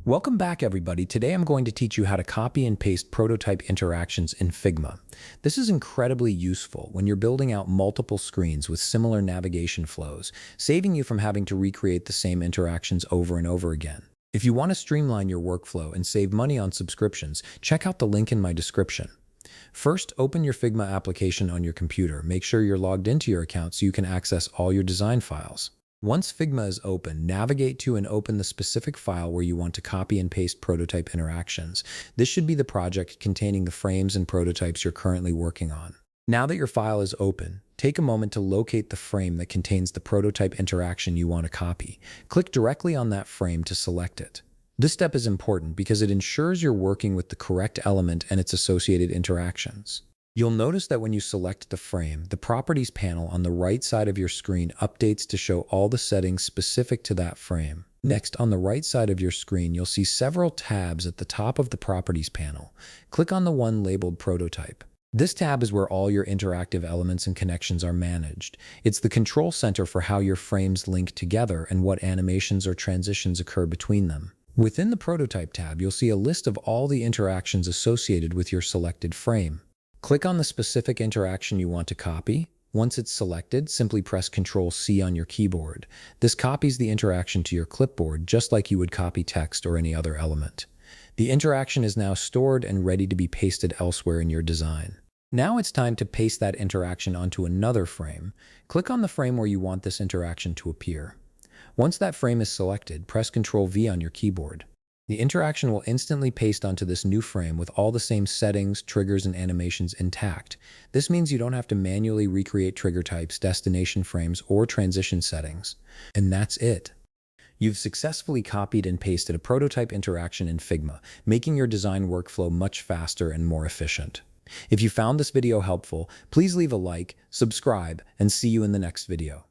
Welcome back, everybody. Today I'm going to teach you how to copy and paste prototype interactions in Figma. This is incredibly useful when you're building out multiple screens with similar navigation flows, saving you from having to recreate the same interactions over and over again. If you want to streamline your workflow and save money on subscriptions, check out the link in my description. First, open your Figma application on your computer. Make sure you're logged into your account so you can access all your design files. Once Figma is open, navigate to and open the specific file where you want to copy and paste prototype interactions. This should be the project containing the frames and prototypes you're currently working on. Now that your file is open, take a moment to locate the frame that contains the prototype interaction you want to copy. Click directly on that frame to select it. This step is important because it ensures you're working with the correct element and its associated interactions. You'll notice that when you select the frame, the Properties panel on the right side of your screen updates to show all the settings specific to that frame. Next, on the right side of your screen, you'll see several tabs at the top of the Properties panel. Click on the one labeled Prototype. This tab is where all your interactive elements and connections are managed. It's the control center for how your frames link together and what animations or transitions occur between them. Within the Prototype tab, you'll see a list of all the interactions associated with your selected frame. Click on the specific interaction you want to copy. Once it's selected, simply press Ctrl+C on your keyboard. This copies the interaction to your clipboard, just like you would copy text or any other element. The interaction is now stored and ready to be pasted elsewhere in your design. Now it's time to paste that interaction onto another frame. Click on the frame where you want this interaction to appear. Once that frame is selected, press Ctrl+V on your keyboard. The interaction will instantly paste onto this new frame with all the same settings, triggers, and animations intact. This means you don't have to manually recreate trigger types, destination frames, or transition settings. And that's it. You've successfully copied and pasted a prototype interaction in Figma, making your design workflow much faster and more efficient. If you found this video helpful, please leave a like, subscribe, and see you in the next video.